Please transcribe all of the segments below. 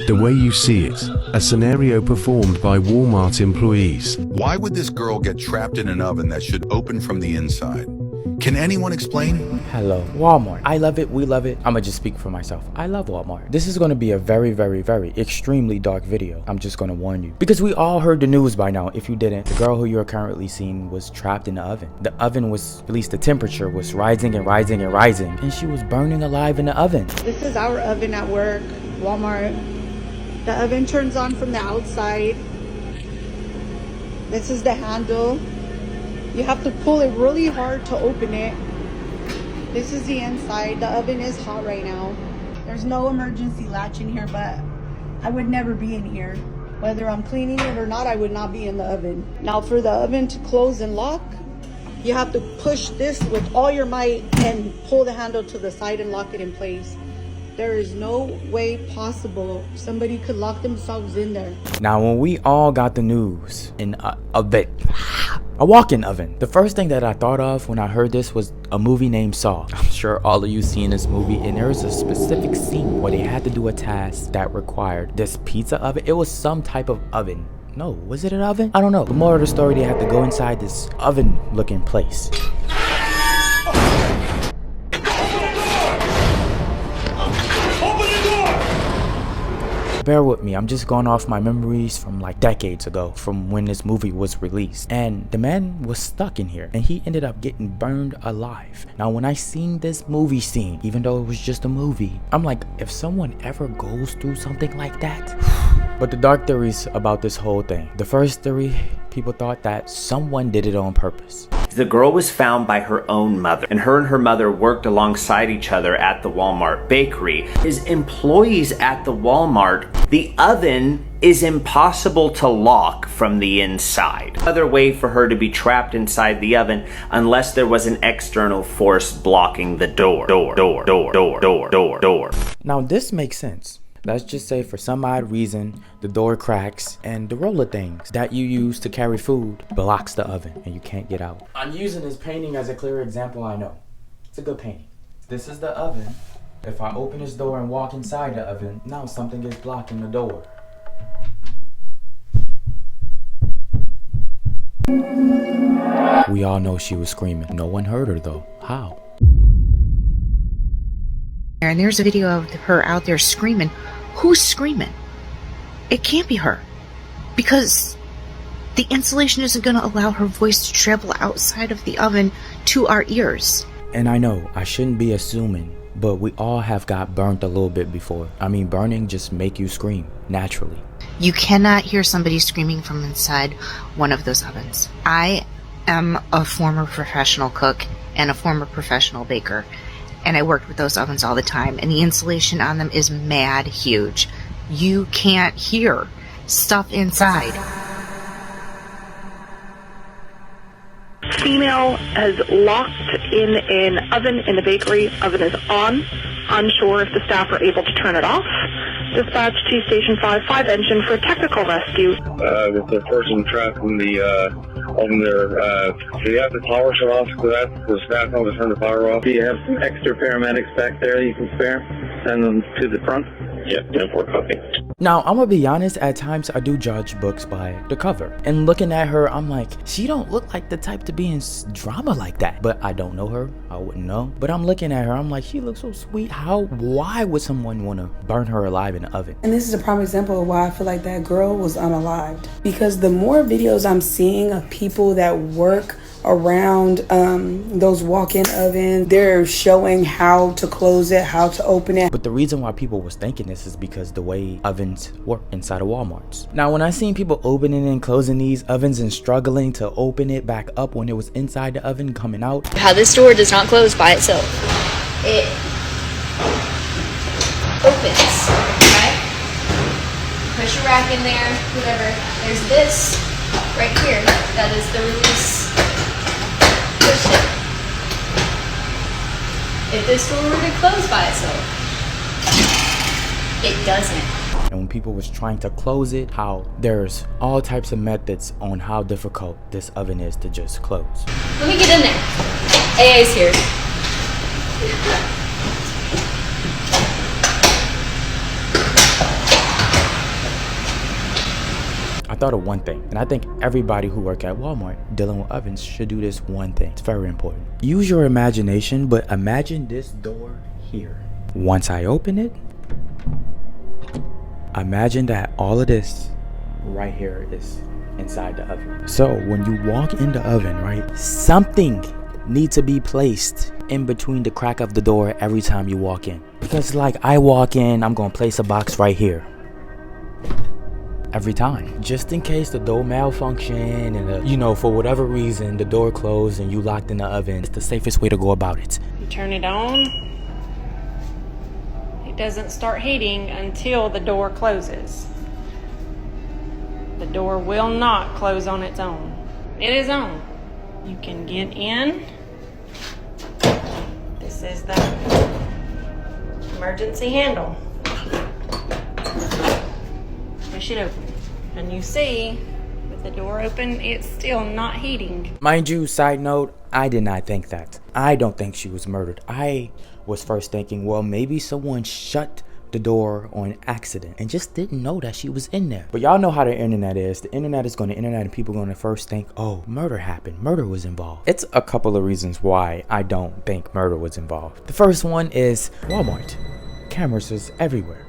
The way you see it, a scenario performed by Walmart employees. Why would this girl get trapped in an oven that should open from the inside? Can anyone explain? Hello, Walmart. I love it. We love it. I'ma just speak for myself. I love Walmart. This is gonna be a very, very, very extremely dark video. I'm just gonna warn you. Because we all heard the news by now. If you didn't, the girl who you're currently seeing was trapped in the oven. The oven was, at least the temperature was rising and rising and rising. And she was burning alive in the oven. This is our oven at work, Walmart. The oven turns on from the outside. This is the handle. You have to pull it really hard to open it. This is the inside. The oven is hot right now. There's no emergency latch in here, but I would never be in here. Whether I'm cleaning it or not, I would not be in the oven. Now for the oven to close and lock, you have to push this with all your might and pull the handle to the side and lock it in place. There is no way possible somebody could lock themselves in there. Now, when we all got the news in a walk-in oven, the first thing that I thought of when I heard this was a movie named Saw. I'm sure all of you seen this movie, and there was a specific scene where they had to do a task that required this pizza oven. It was some type of oven. No, was it an oven? I don't know. The moral of the story, they had to go inside this oven-looking place. Bear with me, I'm just going off my memories from like decades ago, from when this movie was released. And the man was stuck in here and he ended up getting burned alive. Now when I seen this movie scene, even though it was just a movie, I'm like, if someone ever goes through something like that. But the dark theories about this whole thing. The first theory, people thought that someone did it on purpose. The girl was found by her own mother, and her mother worked alongside each other at the Walmart bakery. As employees at the Walmart, the oven is impossible to lock from the inside. Another way for her to be trapped inside the oven unless there was an external force blocking the door. Now this makes sense. Let's just say for some odd reason, the door cracks and the roller things that you use to carry food blocks the oven and you can't get out. I'm using this painting as a clear example, I know. It's a good painting. This is the oven. If I open this door and walk inside the oven, now something is blocking the door. We all know she was screaming. No one heard her though. How? And there's a video of her out there screaming. Who's screaming? It can't be her, because the insulation isn't going to allow her voice to travel outside of the oven to our ears. And I know I shouldn't be assuming, but we all have got burnt a little bit before. I mean, burning just make you scream naturally. You cannot hear somebody screaming from inside one of those ovens. I am a former professional cook and a former professional baker. And I worked with those ovens all the time, and the insulation on them is mad huge. You can't hear stuff inside. Female has locked in an oven in the bakery. Oven is on. Unsure if the staff are able to turn it off. Dispatch to Station 5 engine for technical rescue. With the person trapped in the oven there, do you have the power shut off to that? The staff know to turn the power off? Do you have some extra paramedics back there you can spare? Send them to the front? Yeah, 10-4 copy. Now, I'm gonna be honest, at times I do judge books by the cover. And looking at her, I'm like, she don't look like the type to be in drama like that. But I don't know her, I wouldn't know. But I'm looking at her, I'm like, she looks so sweet. Why would someone wanna burn her alive in the oven? And this is a prime example of why I feel like that girl was unalived. Because the more videos I'm seeing of people that work around those walk-in ovens, they're showing how to close it, how to open it. But the reason why people was thinking this is because the way ovens work inside of Walmarts. Now when I seen people opening and closing these ovens and struggling to open it back up when it was inside the oven coming out. How this door does not close by itself. It opens, right? Push your rack in there, whatever. There's this right here, that is the release. Push it. If this door were to close by itself, it doesn't. And when people was trying to close it, how there's all types of methods on how difficult this oven is to just close. Let me get in there. AA's here. I thought of one thing, and I think everybody who work at Walmart dealing with ovens should do this one thing. It's very important. Use your imagination, but imagine this door here. Once I open it, imagine that all of this right here is inside the oven. So when you walk in the oven, right, something needs to be placed in between the crack of the door every time you walk in. Because like I walk in, I'm gonna place a box right here. Every time, just in case the door malfunction and you know, for whatever reason the door closed and you locked in the oven. It's the safest way to go about it. You turn it on. It doesn't start heating until the door closes. The door will not close on its own. It is on. You can get in. This is the emergency handle. Push it open. And you see, with the door open, it's still not heating. Mind you, side note, I did not think that. I don't think she was murdered. I was first thinking, well, maybe someone shut the door on accident and just didn't know that she was in there. But y'all know how the internet is. The internet is going to internet and people are going to first think, oh, murder happened. Murder was involved. It's a couple of reasons why I don't think murder was involved. The first one is Walmart. Cameras is everywhere.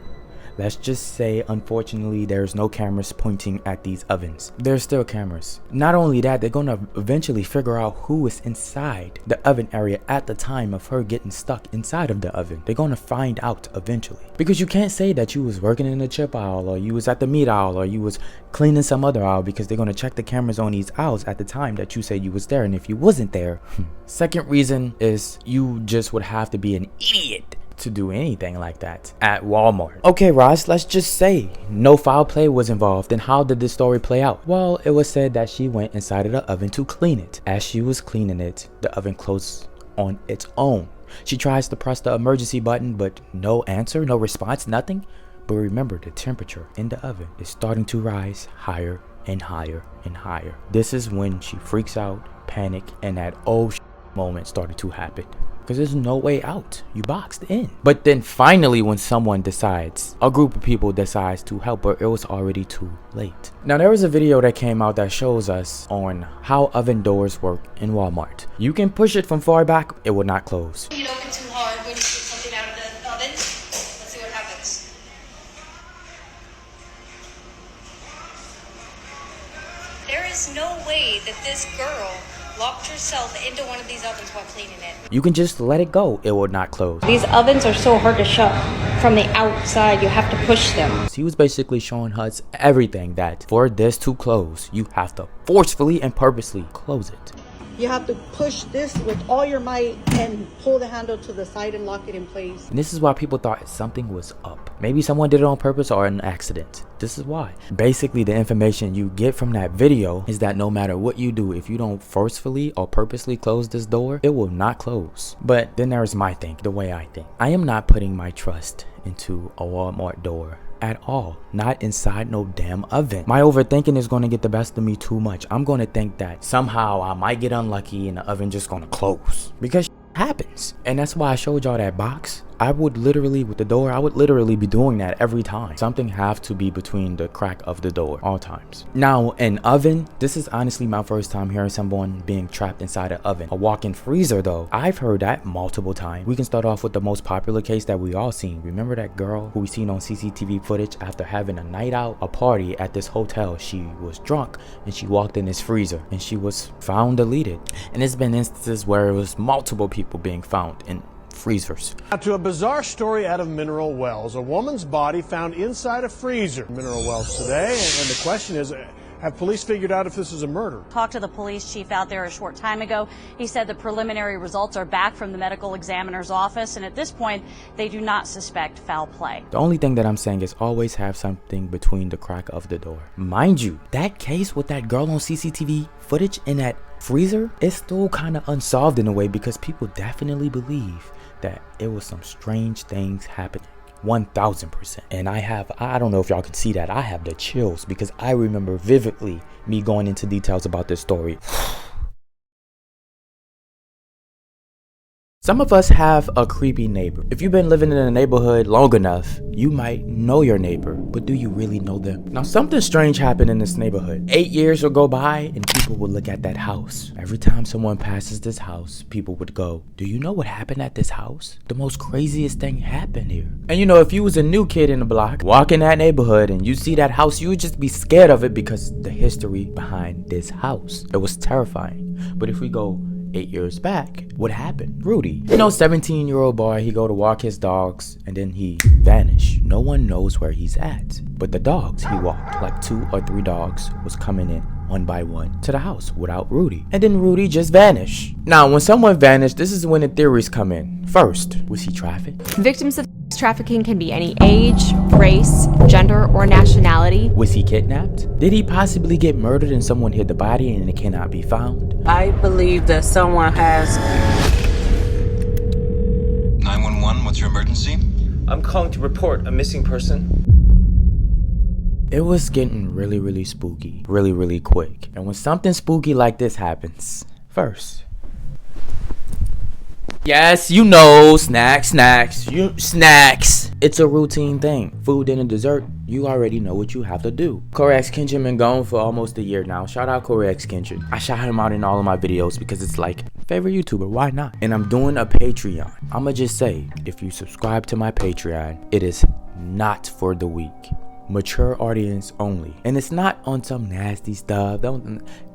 Let's just say, unfortunately, there's no cameras pointing at these ovens. There's still cameras. Not only that, they're gonna eventually figure out who is inside the oven area at the time of her getting stuck inside of the oven. They're gonna find out eventually. Because you can't say that you was working in the chip aisle, or you was at the meat aisle, or you was cleaning some other aisle, because they're gonna check the cameras on these aisles at the time that you said you was there. And if you wasn't there, second reason is you just would have to be an idiot to do anything like that at Walmart. Okay, Ross, let's just say no foul play was involved. Then how did this story play out? Well, it was said that she went inside of the oven to clean it. As she was cleaning it, the oven closed on its own. She tries to press the emergency button, but no answer, no response, nothing. But remember, the temperature in the oven is starting to rise higher and higher and higher. This is when she freaks out, panic, and that moment started to happen. Because there's no way out. You boxed in. But then finally, when someone decides, a group of people decides to help her, it was already too late. Now, there was a video that came out that shows us on how oven doors work in Walmart. You can push it from far back, it will not close. You don't get too hard when you get something out of the oven. Let's see what happens. There is no way that this girl locked herself into one of these ovens while cleaning it. You can just let it go, it will not close. These ovens are so hard to shut from the outside. You have to push them. He was basically showing us everything that for this to close, you have to forcefully and purposely close it. You have to push this with all your might and pull the handle to the side and lock it in place. And this is why people thought something was up. Maybe someone did it on purpose or an accident. This is why. Basically, the information you get from that video is that no matter what you do, if you don't forcefully or purposely close this door, it will not close. But then there's my thing, the way I think. I am not putting my trust into a Walmart door at all. Not inside no damn oven. My overthinking is going to get the best of me too much. I'm going to think that somehow I might get unlucky and the oven just going to close. Because happens. And that's why I showed y'all that box. I would literally, with the door, I would literally be doing that every time. Something have to be between the crack of the door, all times. Now, an oven, this is honestly my first time hearing someone being trapped inside an oven. A walk-in freezer, though, I've heard that multiple times. We can start off with the most popular case that we all seen. Remember that girl who we seen on CCTV footage after having a night out, a party at this hotel? She was drunk and she walked in this freezer and she was found deleted. And there's been instances where it was multiple people being found in freezers. Now to a bizarre story out of Mineral Wells. A woman's body found inside a freezer. Mineral Wells today, and the question is, have police figured out if this is a murder? Talked to the police chief out there a short time ago. He said the preliminary results are back from the medical examiner's office, and at this point, they do not suspect foul play. The only thing that I'm saying is always have something between the crack of the door. Mind you, that case with that girl on CCTV footage in that freezer is still kind of unsolved in a way, because people definitely believe that it was some strange things happening. 1000%. And I don't know if y'all can see that, I have the chills because I remember vividly me going into details about this story. Some of us have a creepy neighbor. If you've been living in a neighborhood long enough, you might know your neighbor, but do you really know them? Now, something strange happened in this neighborhood. 8 years would go by and people would look at that house. Every time someone passes this house, people would go, do you know what happened at this house? The most craziest thing happened here. And you know, if you was a new kid in the block, walk in that neighborhood and you see that house, you would just be scared of it because the history behind this house. It was terrifying. But if we go 8 years back, what happened? Rudy, you know, 17-year-old boy, he go to walk his dogs and then he vanished. No one knows where he's at. But the dogs he walked, like 2 or 3 dogs, was coming in one by one to the house without Rudy. And then Rudy just vanished. Now, when someone vanished, this is when the theories come in. First, was he trafficked? Victims of trafficking can be any age, race, gender, or nationality. Was he kidnapped? Did he possibly get murdered and someone hid the body and it cannot be found? I believe that someone has... 911, what's your emergency? I'm calling to report a missing person. It was getting really spooky, really quick. And when something spooky like this happens, first, yes, you know, snacks. It's a routine thing. Food, dinner, dessert, you already know what you have to do. Corey X Kenshin been gone for almost a year now. Shout out Corey X Kenshin. I shout him out in all of my videos because it's like, favorite YouTuber, why not? And I'm doing a Patreon. I'ma just say, if you subscribe to my Patreon, it is not for the weak. Mature audience only, and it's not on some nasty stuff.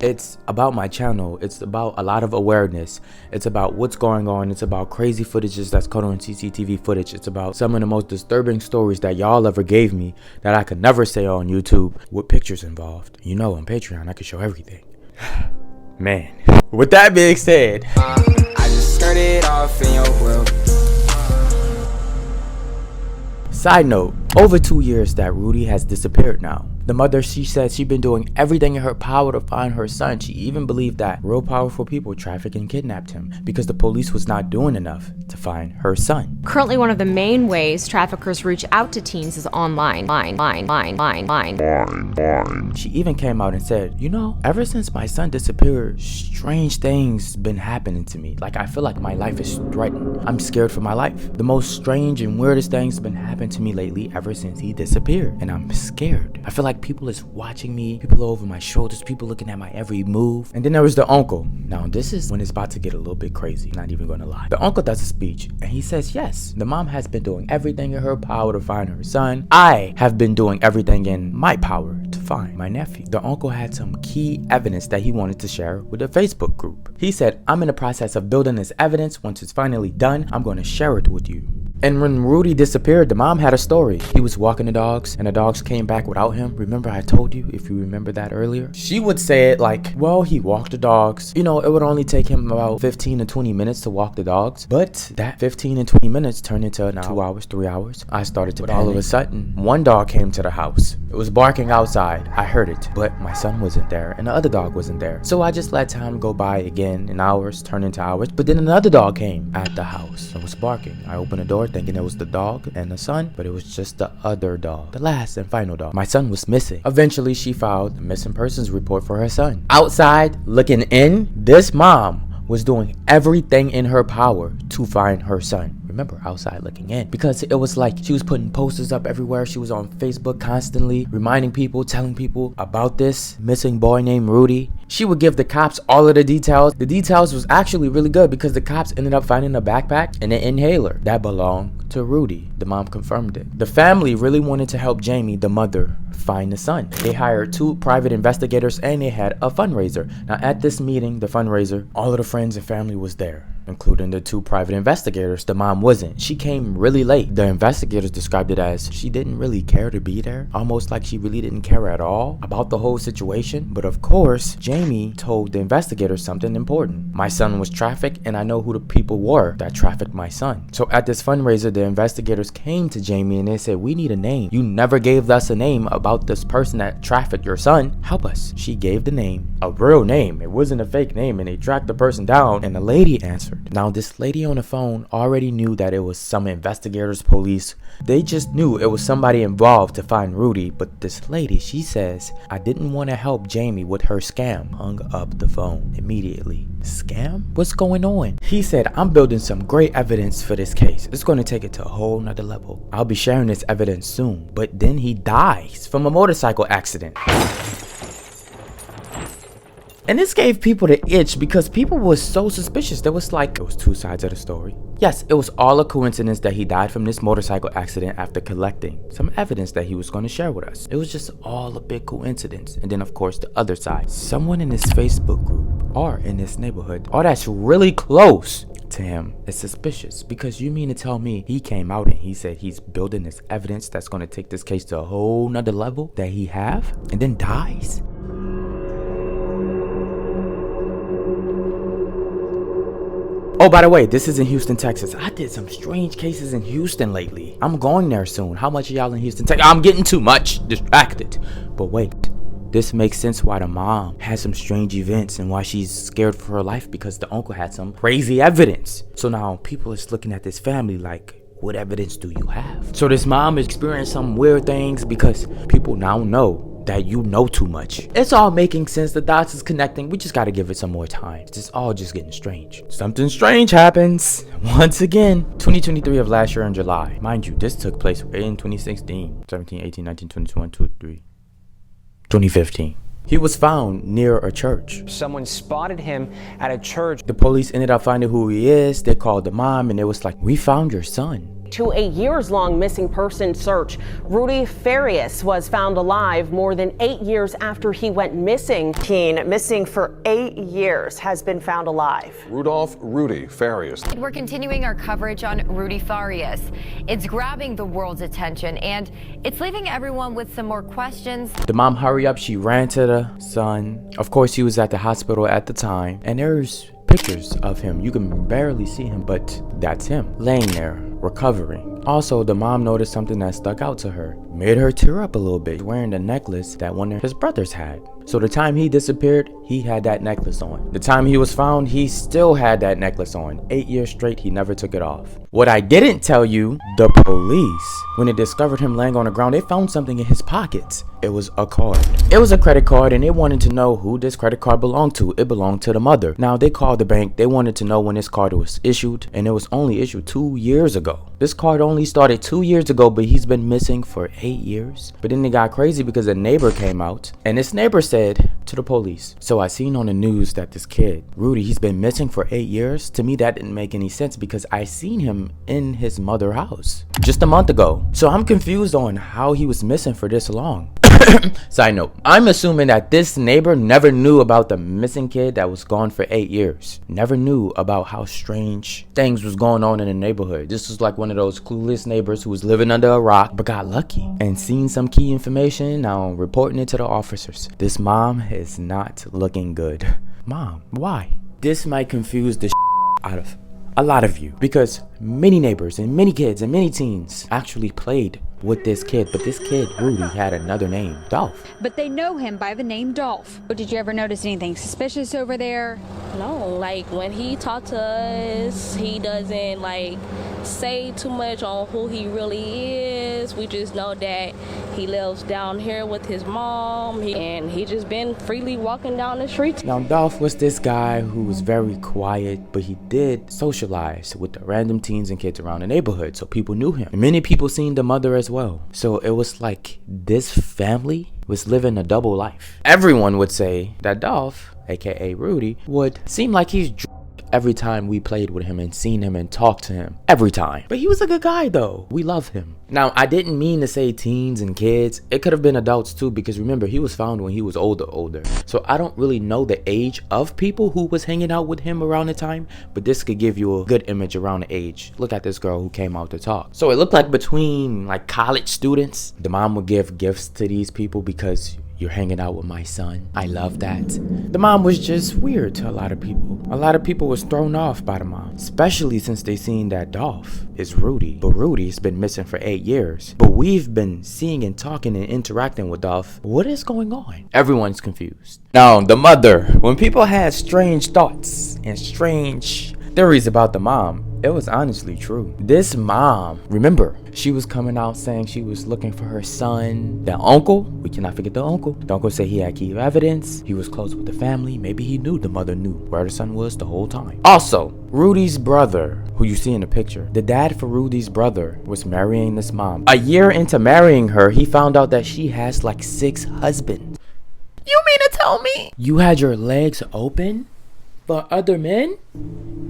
It's about my channel. It's about a lot of awareness. It's about what's going on. It's about crazy footages that's caught on CCTV footage. It's about some of the most disturbing stories that y'all ever gave me that I could never say on YouTube with pictures involved. You know, on Patreon I can show everything. Man, with that being said, I just started off in your world. Side note, over 2 years that Rudy has disappeared now. The mother, she said she'd been doing everything in her power to find her son. She even believed that real powerful people trafficked and kidnapped him because the police was not doing enough to find her son. Currently, one of the main ways traffickers reach out to teens is online. She even came out and said, you know, ever since my son disappeared, strange things been happening to me. Like, I feel like my life is threatened. I'm scared for my life. The most strange and weirdest things been happening to me lately ever since he disappeared. And I'm scared. I feel like people is watching me, people over my shoulders, people looking at my every move. And then there was the uncle. Now this is when it's about to get a little bit crazy, not even gonna lie. The uncle does a speech and he says, yes, the mom has been doing everything in her power to find her son. I have been doing everything in my power to find my nephew. The uncle had some key evidence that he wanted to share with a Facebook group. He said, I'm in the process of building this evidence. Once it's finally done, I'm going to share it with you. And when Rudy disappeared, the mom had a story. He was walking the dogs and the dogs came back without him. Remember I told you, if you remember that earlier? She would say it like, well, he walked the dogs. You know, it would only take him about 15 to 20 minutes to walk the dogs. But that 15 and 20 minutes turned into 2 hours, 3 hours. I started to panic. All of a sudden, one dog came to the house. It was barking outside. I heard it, but my son wasn't there and the other dog wasn't there. So I just let time go by again and hours turned into hours. But then another dog came at the house. It was barking. I opened the door thinking it was the dog and the son, but it was just the other dog, the last and final dog. My son was missing. Eventually, she filed a missing persons report for her son. Outside, looking in, this mom was doing everything in her power to find her son. Remember, outside looking in, because it was like she was putting posters up everywhere. She was on Facebook constantly reminding people, telling people about this missing boy named Rudy. She would give the cops all of the details. The details was actually really good because the cops ended up finding a backpack and an inhaler that belonged to Rudy. The mom confirmed it. The family really wanted to help Jamie, the mother, find the son. They hired 2 private investigators and they had a fundraiser. Now at this meeting, the fundraiser, all of the friends and family was there, including the 2 private investigators. The mom wasn't. She came really late. The investigators described it as she didn't really care to be there, almost like she really didn't care at all about the whole situation. But of course, Jamie told the investigators something important. My son was trafficked and I know who the people were that trafficked my son. So at this fundraiser, the investigators came to Jamie and they said, we need a name. You never gave us a name about this person that trafficked your son. Help us. She gave the name, a real name. It wasn't a fake name, and they tracked the person down and the lady answered. Now this lady on the phone already knew that it was some investigators, police. They just knew it was somebody involved to find Rudy. But this lady, she says, I didn't want to help Jamie with her scam. hung up the phone immediately. Scam? What's going on? He said, I'm building some great evidence for this case. It's going to take it to a whole nother level. I'll be sharing this evidence soon. But then he dies from a motorcycle accident. And this gave people the itch because people were so suspicious. There was two sides of the story. Yes, it was all a coincidence that he died from this motorcycle accident after collecting some evidence that he was going to share with us. It was just all a big coincidence. And then of course the other side. Someone in his Facebook group or in this neighborhood or that's really close to him is suspicious, because you mean to tell me he came out and he said he's building this evidence that's going to take this case to a whole nother level that he have and then dies? Oh, by the way, this is in Houston, Texas. I did some strange cases in Houston lately. I'm going there soon. How much of y'all in Houston, Texas? I'm getting too much distracted. But wait, this makes sense why the mom had some strange events and why she's scared for her life, because the uncle had some crazy evidence. So now people is looking at this family like, what evidence do you have? So this mom is experiencing some weird things because people now know that you know too much. It's all making sense. The dots is connecting. We just got to give it some more time. It's all just getting strange. Something strange happens once again. 2023 of last year in July. Mind you, this took place in 2016, 17, 18, 19, 20, 21, 22, 2015. He was found near a church. Someone spotted him at a church. The police ended up finding who he is. They called the mom and it was like, we found your son. To a years-long missing person search, Rudy Farias was found alive more than 8 years after he went missing. Teen missing for 8 years has been found alive. Rudy Farias. We're continuing our coverage on Rudy Farias. It's grabbing the world's attention and it's leaving everyone with some more questions. The mom hurried up. She ran to the son. Of course, he was at the hospital at the time. And there's pictures of him. You can barely see him, but that's him laying there, recovering. Also, the mom noticed something that stuck out to her, made her tear up a little bit, wearing the necklace that one of his brothers had. So the time he disappeared, he had that necklace on. The time he was found, he still had that necklace on. 8 years straight, he never took it off. What I didn't tell you, the police, when they discovered him laying on the ground, they found something in his pockets. It was a card. It was a credit card, and they wanted to know who this credit card belonged to. It belonged to the mother. Now, they called the bank. They wanted to know when this card was issued, and it was only issued 2 years ago. This card only started 2 years ago, but he's been missing for 8 years. But then they got crazy because a neighbor came out, and this neighbor said to the police, so I seen on the news that this kid, Rudy, he's been missing for 8 years. To me, that didn't make any sense because I seen him in his mother's house just a month ago. So I'm confused on how he was missing for this long. Side note, I'm assuming that this neighbor never knew about the missing kid that was gone for 8 years. Never knew about how strange things was going on in the neighborhood. This was like one of those clueless neighbors who was living under a rock but got lucky and seen some key information, now reporting it to the officers. This mom is not looking good. Mom, why? This might confuse the out of a lot of you because many neighbors and many kids and many teens actually played with this kid, but this kid, Rudy, had another name, Dolph. But they know him by the name Dolph. But did you ever notice anything suspicious over there? No, like when he talked to us, he doesn't like say too much on who he really is. We just know that he lives down here with his mom, and he just been freely walking down the streets. Now, Dolph was this guy who was very quiet, but he did socialize with the random teens and kids around the neighborhood, so people knew him. And many people seen the mother as well. So it was like this family was living a double life. Everyone would say that Dolph, aka Rudy, would seem like he's every time we played with him and seen him and talked to him. Every time. But he was a good guy though. We love him. Now, I didn't mean to say teens and kids. It could have been adults too, because remember, he was found when he was older. So I don't really know the age of people who was hanging out with him around the time, but this could give you a good image around the age. Look at this girl who came out to talk. So it looked like between like college students, the mom would give gifts to these people because you're hanging out with my son. I love that. The mom was just weird to a lot of people. A lot of people was thrown off by the mom, especially since they seen that Dolph is Rudy. But Rudy's been missing for 8 years. But we've been seeing and talking and interacting with Dolph. What is going on? Everyone's confused. Now, the mother. When people had strange thoughts and strange theories about the mom, It was honestly true. This mom, remember, she was coming out saying she was looking for her son. The uncle, we cannot forget the uncle. The uncle said he had key evidence. He was close with the family. Maybe he knew the mother knew where the son was the whole time. Also, Rudy's brother, who you see in the picture, the dad for Rudy's brother was marrying this mom. A year into marrying her, he found out that she has like 6 husbands. You mean to tell me you had your legs open for other men?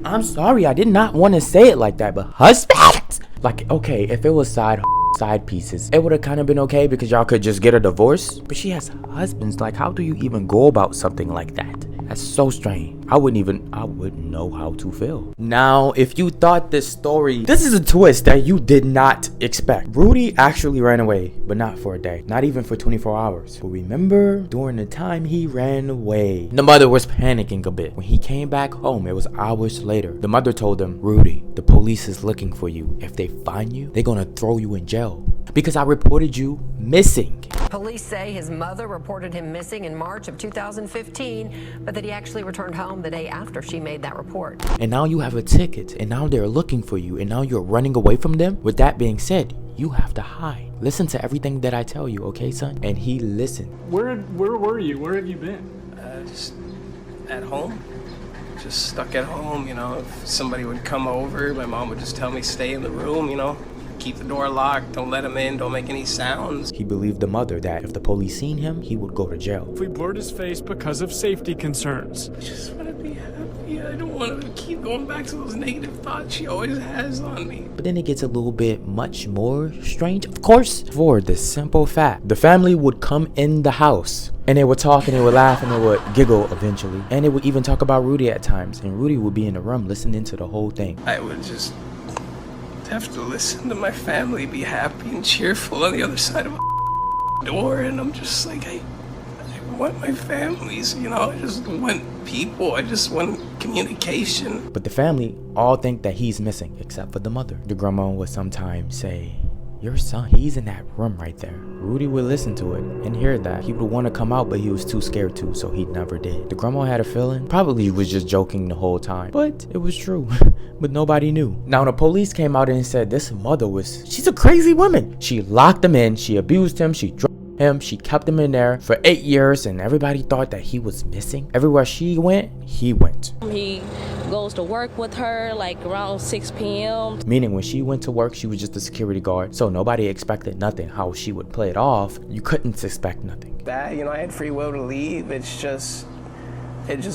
I'm sorry, I did not want to say it like that, but husband? Like, okay, if it was side pieces, it would have kind of been okay because y'all could just get a divorce. But she has husbands. Like, how do you even go about something like that? That's so strange. I wouldn't know how to feel. Now, if you thought this story, this is a twist that you did not expect. Rudy actually ran away, but not for a day, not even for 24 hours. But remember, during the time he ran away, the mother was panicking a bit. When he came back home, it was hours later. The mother told him, Rudy, the police is looking for you. If they find you, they're gonna throw you in jail because I reported you missing. Police say his mother reported him missing in March of 2015, but that he actually returned home the day after she made that report. And now you have a ticket, and now they're looking for you, and now you're running away from them? With that being said, you have to hide. Listen to everything that I tell you, okay, son? And he listened. Where were you? Where have you been? Just at home. Just stuck at home, you know. If somebody would come over, my mom would just tell me stay in the room, you know. Keep the door locked, don't let him in, don't make any sounds. He believed the mother that if the police seen him, he would go to jail. We blurred his face because of safety concerns. I just want to be happy. I don't want to keep going back to those negative thoughts she always has on me. But then it gets a little bit much more strange, of course, for the simple fact. The family would come in the house, and they would talk, and they would laugh, and they would giggle eventually. And they would even talk about Rudy at times. And Rudy would be in the room listening to the whole thing. I would just have to listen to my family be happy and cheerful on the other side of a door, and I'm just like, I want my families, you know. I just want people. I just want communication. But the family all think that he's missing, except for the mother. The grandma would sometimes say, your son, he's in that room right there. Rudy would listen to it and hear that. He would want to come out, but he was too scared to, so he never did. The grandma had a feeling, probably was just joking the whole time, but it was true. But nobody knew. Now the police came out and said this mother she's a crazy woman. She locked him in, she abused him, she drugged him, she kept him in there for 8 years, and everybody thought that he was missing. Everywhere she went, he went. He goes to work with her like around 6 p.m. Meaning when she went to work, she was just a security guard, so nobody expected nothing. How she would play it off, you couldn't expect nothing. That, you know, I had free will to leave. It just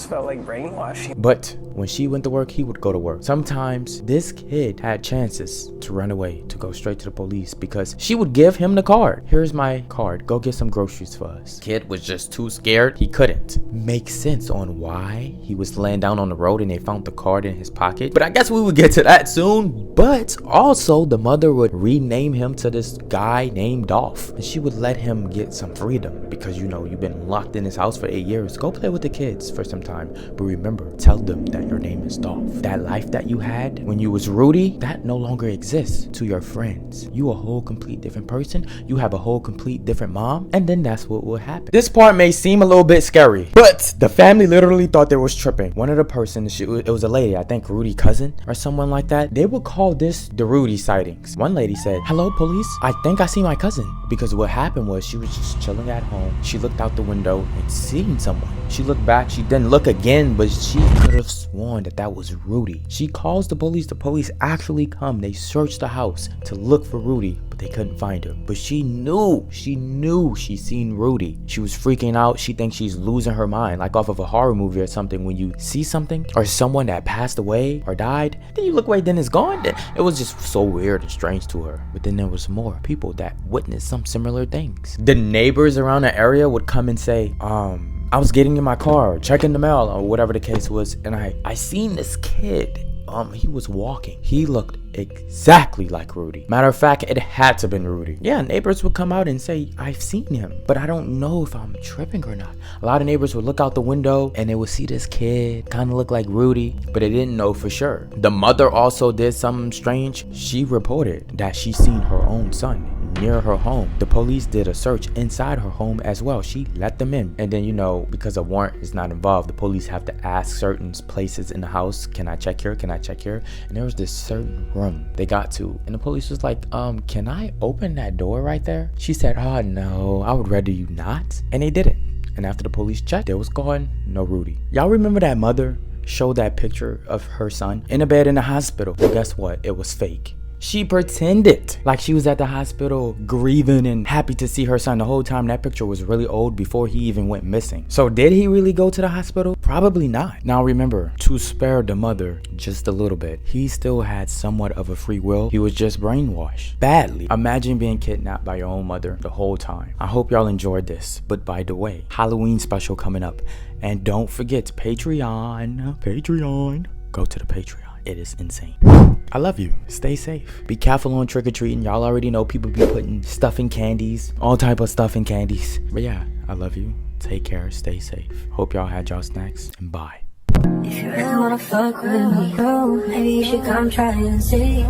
felt like brainwashing. But when she went to work, he would go to work. Sometimes this kid had chances to run away, to go straight to the police, because she would give him the card. Here's my card. Go get some groceries for us. Kid was just too scared. He couldn't make sense on why he was laying down on the road and they found the card in his pocket. But I guess we would get to that soon. But also the mother would rename him to this guy named Dolph. And she would let him get some freedom because, you know, you've been locked in his house for 8 years. Go play with the kids for some time. But remember, tell them that your name is Dolph. That life that you had when you was Rudy, that no longer exists to your friends. You a whole complete different person. You have a whole complete different mom. And then that's what will happen. This part may seem a little bit scary, but the family literally thought they was tripping. One of the persons, it was a lady, I think Rudy's cousin or someone like that. They would call this the Rudy sightings. One lady said, hello police, I think I see my cousin. Because what happened was she was just chilling at home. She looked out the window and seen someone. She looked back, she didn't look again, but she could have sworn that was Rudy. She calls the police actually come. They searched the house to look for Rudy, but they couldn't find him. But she knew she seen Rudy. She was freaking out. She thinks she's losing her mind, like off of a horror movie or something. When you see something or someone that passed away or died, then you look away, then it's gone. It was just so weird and strange to her. But then there was more people that witnessed some similar things. The neighbors around the area would come and say, I was getting in my car, checking the mail, or whatever the case was, and I seen this kid. He was walking. He looked exactly like Rudy. Matter of fact, it had to been Rudy. Yeah, neighbors would come out and say, I've seen him, but I don't know if I'm tripping or not. A lot of neighbors would look out the window and they would see this kid kind of look like Rudy, but they didn't know for sure. The mother also did something strange. She reported that she seen her own son near her home. The police did a search inside her home as well. She let them in. And then, you know, because a warrant is not involved, the police have to ask certain places in the house, can I check here? Can I check here? And there was this certain room they got to. And the police was like, can I open that door right there? She said, oh no, I would rather you not. And they didn't. And after the police checked, there was gone no Rudy. Y'all remember that mother showed that picture of her son in a bed in the hospital? Well, guess what? It was fake. She pretended like she was at the hospital grieving and happy to see her son. The whole time that picture was really old before he even went missing. So did he really go to the hospital? Probably not. Now remember, to spare the mother just a little bit, he still had somewhat of a free will. He was just brainwashed badly. Imagine being kidnapped by your own mother the whole time. I hope y'all enjoyed this. But by the way, Halloween special coming up. And don't forget Patreon. Go to the Patreon. It is insane. I love you. Stay safe. Be careful on trick-or-treating. Y'all already know people be putting stuff in candies. All type of stuff in candies. But yeah, I love you. Take care. Stay safe. Hope y'all had y'all snacks. And bye. If you really wanna fuck with me, maybe you should come try and see.